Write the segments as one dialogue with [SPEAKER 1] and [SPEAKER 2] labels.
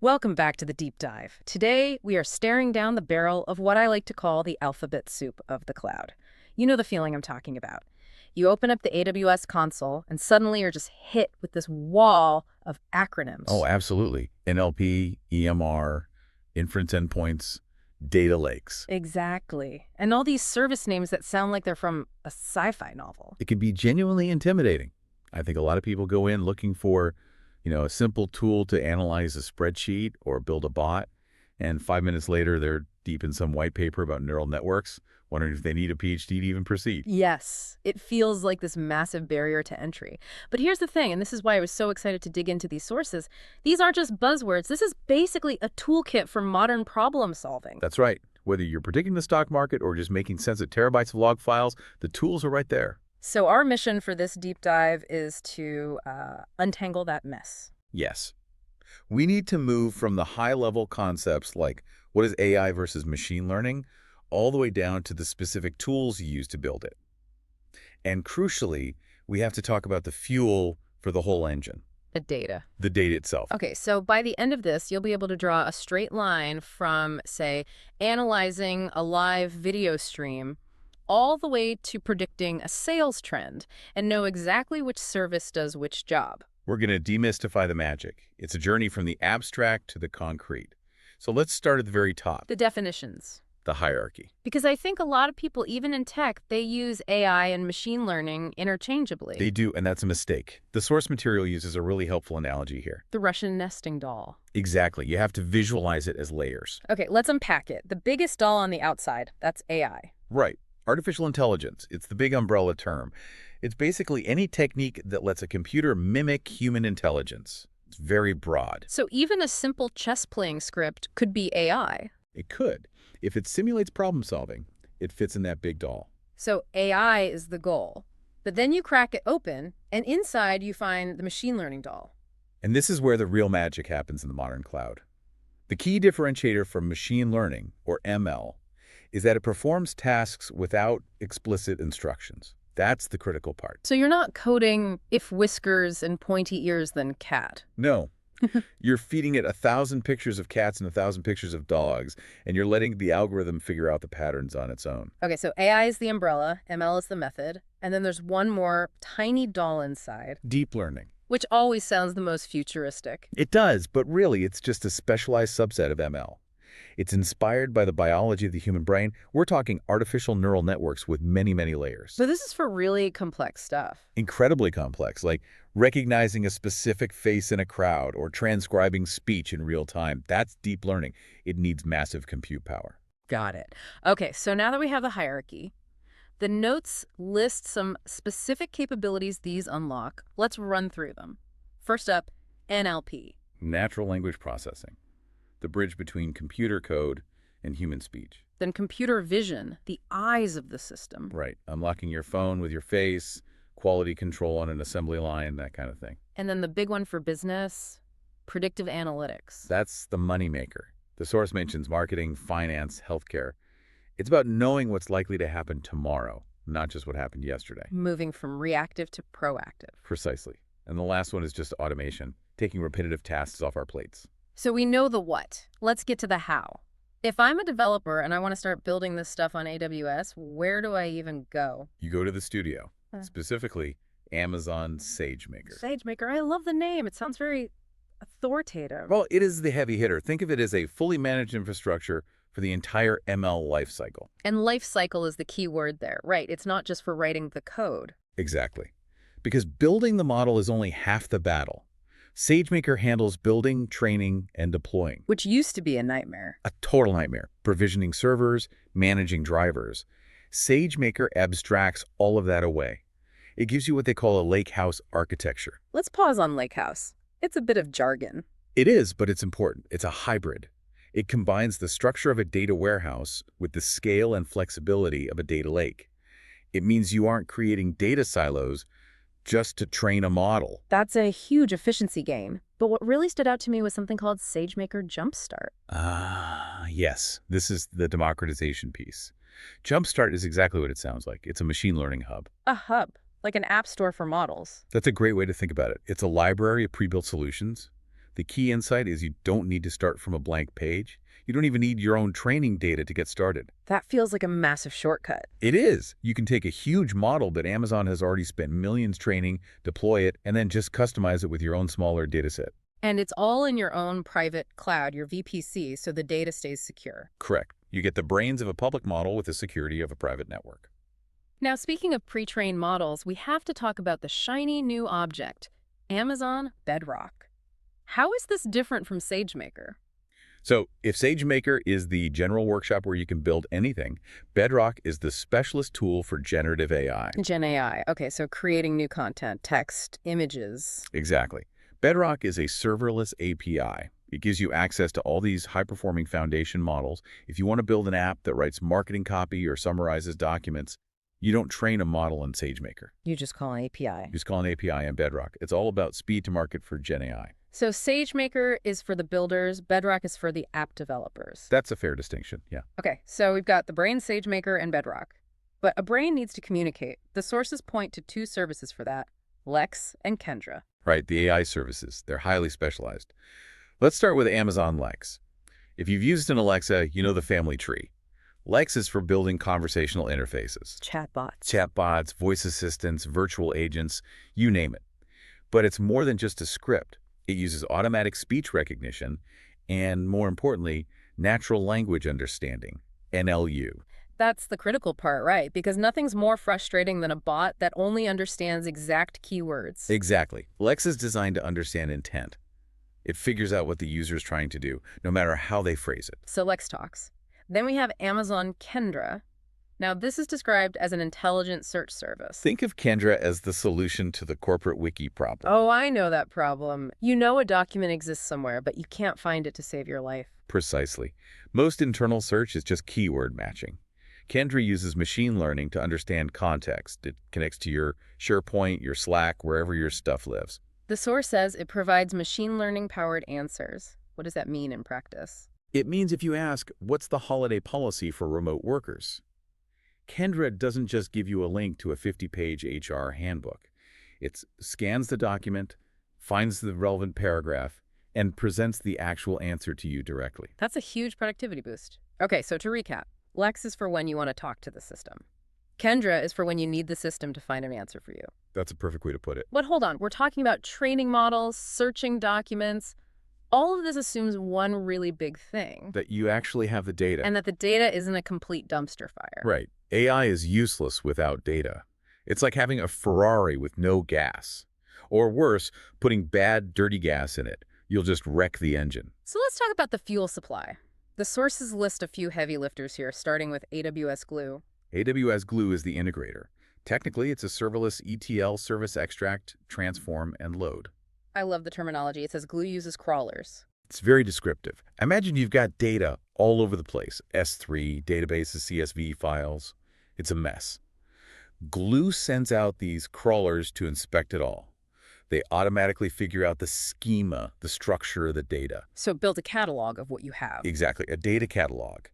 [SPEAKER 1] Welcome back to the deep dive. Today, we are staring down the barrel of what I like to call the alphabet soup of the cloud. You know the feeling I'm talking about. You open up the AWS console, and suddenly you're just hit with this wall of acronyms.
[SPEAKER 2] Oh, absolutely. NLP, EMR, inference endpoints, data lakes.
[SPEAKER 1] Exactly. And all these service names that sound like they're from a sci-fi novel.
[SPEAKER 2] It can be genuinely intimidating. I think a lot of people go in looking for, a simple tool to analyze a spreadsheet or build a bot, and 5 minutes later, they're deep in some white paper about neural networks, wondering if they need a PhD to even proceed.
[SPEAKER 1] Yes, it feels like this massive barrier to entry. But here's the thing, and this is why I was so excited to dig into these sources. These aren't just buzzwords. This is basically a toolkit for modern problem solving.
[SPEAKER 2] That's right. Whether you're predicting the stock market or just making sense of terabytes of log files, the tools are right there.
[SPEAKER 1] So our mission for this deep dive is to untangle that mess.
[SPEAKER 2] Yes. We need to move from the high-level concepts like what is AI versus machine learning, all the way down to the specific tools you use to build it. And crucially, we have to talk about the fuel for the whole engine.
[SPEAKER 1] The data.
[SPEAKER 2] The data itself.
[SPEAKER 1] Okay, so by the end of this, you'll be able to draw a straight line from, say, analyzing a live video stream all the way to predicting a sales trend and know exactly which service does which job.
[SPEAKER 2] We're going to demystify the magic. It's a journey from the abstract to the concrete. So let's start at the very top.
[SPEAKER 1] The definitions.
[SPEAKER 2] The hierarchy.
[SPEAKER 1] Because I think a lot of people, even in tech, they use AI and machine learning interchangeably.
[SPEAKER 2] They do, and that's a mistake. The source material uses a really helpful analogy here.
[SPEAKER 1] The Russian nesting doll.
[SPEAKER 2] Exactly. You have to visualize it as layers.
[SPEAKER 1] Okay, let's unpack it. The biggest doll on the outside, that's AI.
[SPEAKER 2] Right. Artificial intelligence. It's the big umbrella term. It's basically any technique that lets a computer mimic human intelligence. It's very broad.
[SPEAKER 1] So even a simple chess-playing script could be AI.
[SPEAKER 2] It could. If it simulates problem solving, it fits in that big doll.
[SPEAKER 1] So AI is the goal. But then you crack it open, and inside you find the machine learning doll.
[SPEAKER 2] And this is where the real magic happens in the modern cloud. The key differentiator from machine learning, or ML, is that it performs tasks without explicit instructions. That's the critical part.
[SPEAKER 1] So you're not coding if whiskers and pointy ears then cat.
[SPEAKER 2] No. You're feeding it 1,000 pictures of cats and 1,000 pictures of dogs, and you're letting the algorithm figure out the patterns on its own.
[SPEAKER 1] Okay, so AI is the umbrella, ML is the method, and then there's one more tiny doll inside.
[SPEAKER 2] Deep learning.
[SPEAKER 1] Which always sounds the most futuristic.
[SPEAKER 2] It does, but really it's just a specialized subset of ML. It's inspired by the biology of the human brain. We're talking artificial neural networks with many, many layers.
[SPEAKER 1] So this is for really complex stuff.
[SPEAKER 2] Incredibly complex, like recognizing a specific face in a crowd or transcribing speech in real time. That's deep learning. It needs massive compute power.
[SPEAKER 1] Got it. Okay, so now that we have the hierarchy, the notes list some specific capabilities these unlock. Let's run through them. First up, NLP.
[SPEAKER 2] Natural language processing. The bridge between computer code and human speech.
[SPEAKER 1] Then computer vision, the eyes of the system.
[SPEAKER 2] Right. Unlocking your phone with your face, quality control on an assembly line, that kind of thing.
[SPEAKER 1] And then the big one for business, predictive analytics.
[SPEAKER 2] That's the moneymaker. The source mentions marketing, finance, healthcare. It's about knowing what's likely to happen tomorrow, not just what happened yesterday.
[SPEAKER 1] Moving from reactive to proactive.
[SPEAKER 2] Precisely. And the last one is just automation, taking repetitive tasks off our plates.
[SPEAKER 1] So we know the what. Let's get to the how. If I'm a developer and I want to start building this stuff on AWS, where do I even go?
[SPEAKER 2] You go to the studio, specifically Amazon SageMaker.
[SPEAKER 1] SageMaker, I love the name. It sounds very authoritative.
[SPEAKER 2] Well, it is the heavy hitter. Think of it as a fully managed infrastructure for the entire ML lifecycle.
[SPEAKER 1] And lifecycle is the key word there, right? It's not just for writing the code.
[SPEAKER 2] Exactly. Because building the model is only half the battle. SageMaker handles building, training, and deploying.
[SPEAKER 1] Which used to be a nightmare.
[SPEAKER 2] A total nightmare. Provisioning servers, managing drivers. SageMaker abstracts all of that away. It gives you what they call a lakehouse architecture.
[SPEAKER 1] Let's pause on lakehouse. It's a bit of jargon.
[SPEAKER 2] It is, but it's important. It's a hybrid. It combines the structure of a data warehouse with the scale and flexibility of a data lake. It means you aren't creating data silos just to train a model.
[SPEAKER 1] That's a huge efficiency gain. But what really stood out to me was something called SageMaker Jumpstart.
[SPEAKER 2] Yes. This is the democratization piece. Jumpstart is exactly what it sounds like. It's a machine learning hub.
[SPEAKER 1] A hub, like an app store for models.
[SPEAKER 2] That's a great way to think about it. It's a library of pre-built solutions The key insight is you don't need to start from a blank page. You don't even need your own training data to get started.
[SPEAKER 1] That feels like a massive shortcut.
[SPEAKER 2] It is. You can take a huge model that Amazon has already spent millions training, deploy it, and then just customize it with your own smaller dataset.
[SPEAKER 1] And it's all in your own private cloud, your VPC, so the data stays secure.
[SPEAKER 2] Correct. You get the brains of a public model with the security of a private network.
[SPEAKER 1] Now, speaking of pre-trained models, we have to talk about the shiny new object, Amazon Bedrock. How is this different from SageMaker?
[SPEAKER 2] So if SageMaker is the general workshop where you can build anything, Bedrock is the specialist tool for generative AI.
[SPEAKER 1] Gen AI. Okay, so creating new content, text, images.
[SPEAKER 2] Exactly. Bedrock is a serverless API. It gives you access to all these high-performing foundation models. If you want to build an app that writes marketing copy or summarizes documents, you don't train a model in SageMaker.
[SPEAKER 1] You just call an API.
[SPEAKER 2] You just call an API in Bedrock. It's all about speed to market for Gen AI.
[SPEAKER 1] So SageMaker is for the builders, Bedrock is for the app developers.
[SPEAKER 2] That's a fair distinction, yeah.
[SPEAKER 1] Okay, so we've got the brain, SageMaker, and Bedrock. But a brain needs to communicate. The sources point to two services for that, Lex and Kendra.
[SPEAKER 2] Right, the AI services. They're highly specialized. Let's start with Amazon Lex. If you've used an Alexa, you know the family tree. Lex is for building conversational interfaces. Chatbots, voice assistants, virtual agents, you name it. But it's more than just a script. It uses automatic speech recognition and, more importantly, natural language understanding, NLU.
[SPEAKER 1] That's the critical part, right? Because nothing's more frustrating than a bot that only understands exact keywords.
[SPEAKER 2] Exactly. Lex is designed to understand intent. It figures out what the user is trying to do, no matter how they phrase it.
[SPEAKER 1] So Lex talks. Then we have Amazon Kendra. Now, this is described as an intelligent search service.
[SPEAKER 2] Think of Kendra as the solution to the corporate wiki problem.
[SPEAKER 1] Oh, I know that problem. You know a document exists somewhere, but you can't find it to save your life.
[SPEAKER 2] Precisely. Most internal search is just keyword matching. Kendra uses machine learning to understand context. It connects to your SharePoint, your Slack, wherever your stuff lives.
[SPEAKER 1] The source says it provides machine learning-powered answers. What does that mean in practice?
[SPEAKER 2] It means if you ask, what's the holiday policy for remote workers? Kendra doesn't just give you a link to a 50-page HR handbook. It scans the document, finds the relevant paragraph, and presents the actual answer to you directly.
[SPEAKER 1] That's a huge productivity boost. Okay, so to recap, Lex is for when you want to talk to the system. Kendra is for when you need the system to find an answer for you.
[SPEAKER 2] That's a perfect way to put it.
[SPEAKER 1] But hold on, we're talking about training models, searching documents. All of this assumes one really big thing.
[SPEAKER 2] That you actually have the data.
[SPEAKER 1] And that the data isn't a complete dumpster fire.
[SPEAKER 2] Right. AI is useless without data. It's like having a Ferrari with no gas. Or worse, putting bad, dirty gas in it. You'll just wreck the engine.
[SPEAKER 1] So let's talk about the fuel supply. The sources list a few heavy lifters here, starting with AWS Glue.
[SPEAKER 2] AWS Glue is the integrator. Technically, it's a serverless ETL service extract, transform, and load.
[SPEAKER 1] I love the terminology. It says Glue uses crawlers.
[SPEAKER 2] It's very descriptive. Imagine you've got data all over the place. S3, databases, CSV files. It's a mess. Glue sends out these crawlers to inspect it all. They automatically figure out the schema, the structure of the data.
[SPEAKER 1] So build a catalog of what you have.
[SPEAKER 2] Exactly, a data catalog.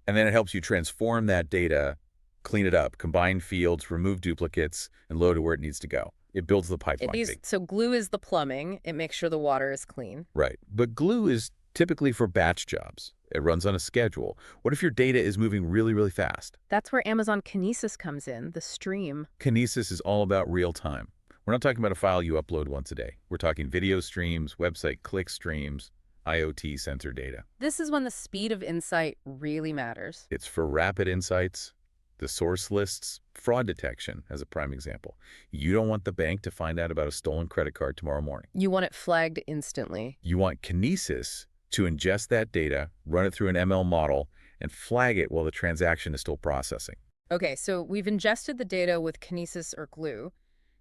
[SPEAKER 2] And then it helps you transform that data, clean it up, combine fields, remove duplicates, and load it where it needs to go. It builds the pipeline.
[SPEAKER 1] So Glue is the plumbing. It makes sure the water is clean.
[SPEAKER 2] Right. But Glue is typically for batch jobs. It runs on a schedule. What if your data is moving really, really fast?
[SPEAKER 1] That's where Amazon Kinesis comes in, the stream.
[SPEAKER 2] Kinesis is all about real time. We're not talking about a file you upload once a day. We're talking video streams, website click streams, IoT sensor data.
[SPEAKER 1] This is when the speed of insight really matters.
[SPEAKER 2] It's for rapid insights. The source lists, fraud detection as a prime example. You don't want the bank to find out about a stolen credit card tomorrow morning.
[SPEAKER 1] You want it flagged instantly.
[SPEAKER 2] You want Kinesis to ingest that data, run it through an ML model, and flag it while the transaction is still processing.
[SPEAKER 1] Okay, so we've ingested the data with Kinesis or Glue.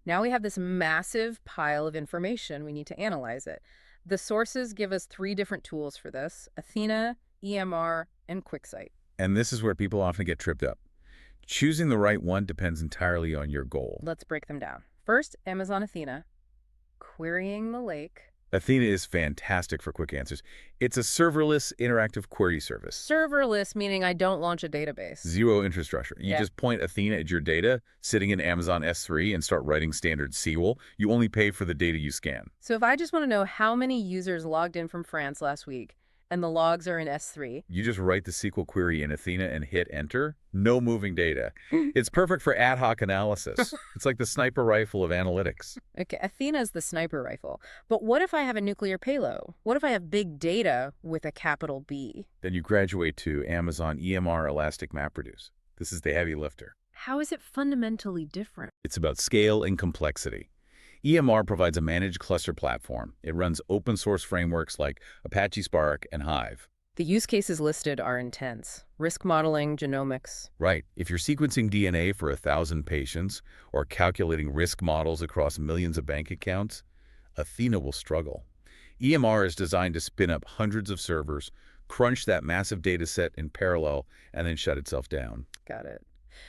[SPEAKER 1] Now we have this massive pile of information. We need to analyze it. The sources give us 3 different tools for this: Athena, EMR, and QuickSight.
[SPEAKER 2] And this is where people often get tripped up. Choosing the right one depends entirely on your goal.
[SPEAKER 1] Let's break them down. First, Amazon Athena, querying the lake.
[SPEAKER 2] Athena is fantastic for quick answers. It's a serverless interactive query service.
[SPEAKER 1] Serverless, meaning I don't launch a database.
[SPEAKER 2] Zero infrastructure. You
[SPEAKER 1] Yeah.
[SPEAKER 2] just point Athena at your data sitting in Amazon S3 and start writing standard SQL. You only pay for the data you scan.
[SPEAKER 1] So if I just want to know how many users logged in from France last week, and the logs are in S3.
[SPEAKER 2] You just write the SQL query in Athena and hit enter. No moving data. It's perfect for ad hoc analysis. It's like the sniper rifle of analytics.
[SPEAKER 1] Okay, Athena is the sniper rifle. But what if I have a nuclear payload? What if I have big data with a capital B?
[SPEAKER 2] Then you graduate to Amazon EMR Elastic MapReduce. This is the heavy lifter.
[SPEAKER 1] How is it fundamentally different?
[SPEAKER 2] It's about scale and complexity. EMR provides a managed cluster platform. It runs open source frameworks like Apache Spark and Hive.
[SPEAKER 1] The use cases listed are intense. Risk modeling, genomics.
[SPEAKER 2] Right. If you're sequencing DNA for 1,000 patients or calculating risk models across millions of bank accounts, Athena will struggle. EMR is designed to spin up hundreds of servers, crunch that massive data set in parallel, and then shut itself down.
[SPEAKER 1] Got it.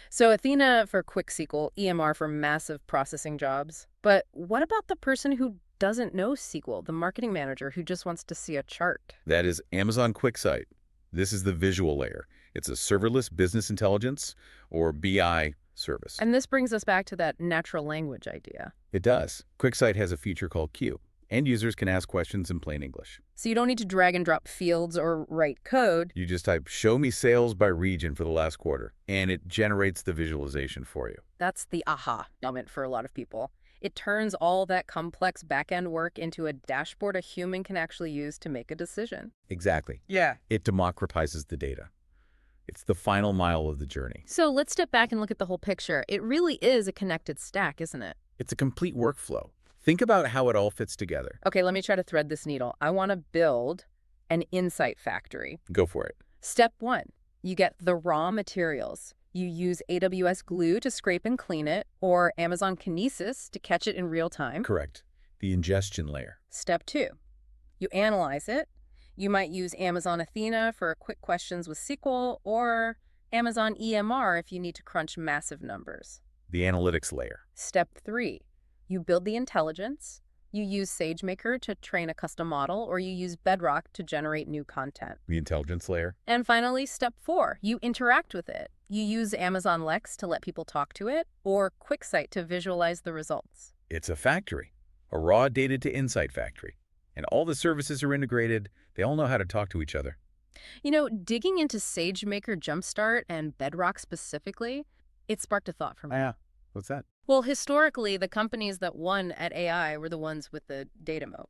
[SPEAKER 1] So Athena for quick SQL, EMR for massive processing jobs. But what about the person who doesn't know SQL, the marketing manager who just wants to see a chart?
[SPEAKER 2] That is Amazon QuickSight. This is the visual layer. It's a serverless business intelligence, or BI, service.
[SPEAKER 1] And this brings us back to that natural language idea.
[SPEAKER 2] It does. QuickSight has a feature called Q. End users can ask questions in plain English.
[SPEAKER 1] So you don't need to drag and drop fields or write code.
[SPEAKER 2] You just type, show me sales by region for the last quarter, and it generates the visualization for you.
[SPEAKER 1] That's the aha moment for a lot of people. It turns all that complex back-end work into a dashboard a human can actually use to make a decision.
[SPEAKER 2] Exactly.
[SPEAKER 1] Yeah.
[SPEAKER 2] It democratizes the data. It's the final mile of the journey.
[SPEAKER 1] So let's step back and look at the whole picture. It really is a connected stack, isn't it?
[SPEAKER 2] It's a complete workflow. Think about how it all fits together.
[SPEAKER 1] Okay, let me try to thread this needle. I want to build an insight factory.
[SPEAKER 2] Go for it.
[SPEAKER 1] Step 1, you get the raw materials. You use AWS Glue to scrape and clean it, or Amazon Kinesis to catch it in real time.
[SPEAKER 2] Correct. The ingestion layer.
[SPEAKER 1] Step 2, you analyze it. You might use Amazon Athena for quick questions with SQL, or Amazon EMR if you need to crunch massive numbers.
[SPEAKER 2] The analytics layer.
[SPEAKER 1] Step 3, you build the intelligence. You use SageMaker to train a custom model, or you use Bedrock to generate new content.
[SPEAKER 2] The intelligence layer.
[SPEAKER 1] And finally, step 4, you interact with it. You use Amazon Lex to let people talk to it, or QuickSight to visualize the results.
[SPEAKER 2] It's a factory, a raw data to insight factory. And all the services are integrated. They all know how to talk to each other.
[SPEAKER 1] You know, digging into SageMaker Jumpstart and Bedrock specifically, it sparked a thought for me.
[SPEAKER 2] Yeah. What's that?
[SPEAKER 1] Well, historically, the companies that won at AI were the ones with the data moat.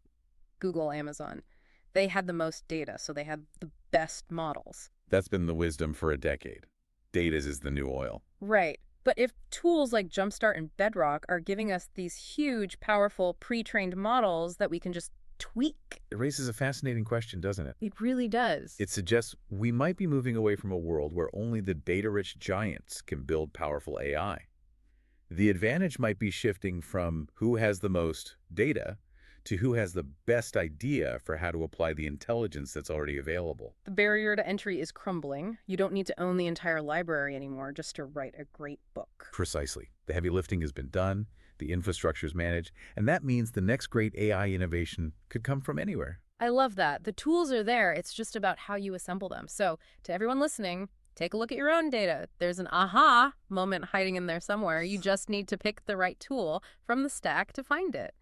[SPEAKER 1] Google, Amazon. They had the most data, so they had the best models.
[SPEAKER 2] That's been the wisdom for a decade. Data is the new oil.
[SPEAKER 1] Right. But if tools like Jumpstart and Bedrock are giving us these huge, powerful, pre-trained models that we can just tweak.
[SPEAKER 2] It raises a fascinating question, doesn't it?
[SPEAKER 1] It really does.
[SPEAKER 2] It suggests we might be moving away from a world where only the data-rich giants can build powerful AI. The advantage might be shifting from who has the most data to who has the best idea for how to apply the intelligence that's already available.
[SPEAKER 1] The barrier to entry is crumbling. You don't need to own the entire library anymore just to write a great book.
[SPEAKER 2] Precisely. The heavy lifting has been done, the infrastructure is managed, and that means the next great AI innovation could come from anywhere.
[SPEAKER 1] I love that. The tools are there. It's just about how you assemble them. So to everyone listening, take a look at your own data. There's an aha moment hiding in there somewhere. You just need to pick the right tool from the stack to find it.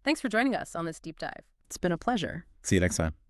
[SPEAKER 1] Thanks for joining us on this deep dive. It's been a pleasure.
[SPEAKER 2] See you next time.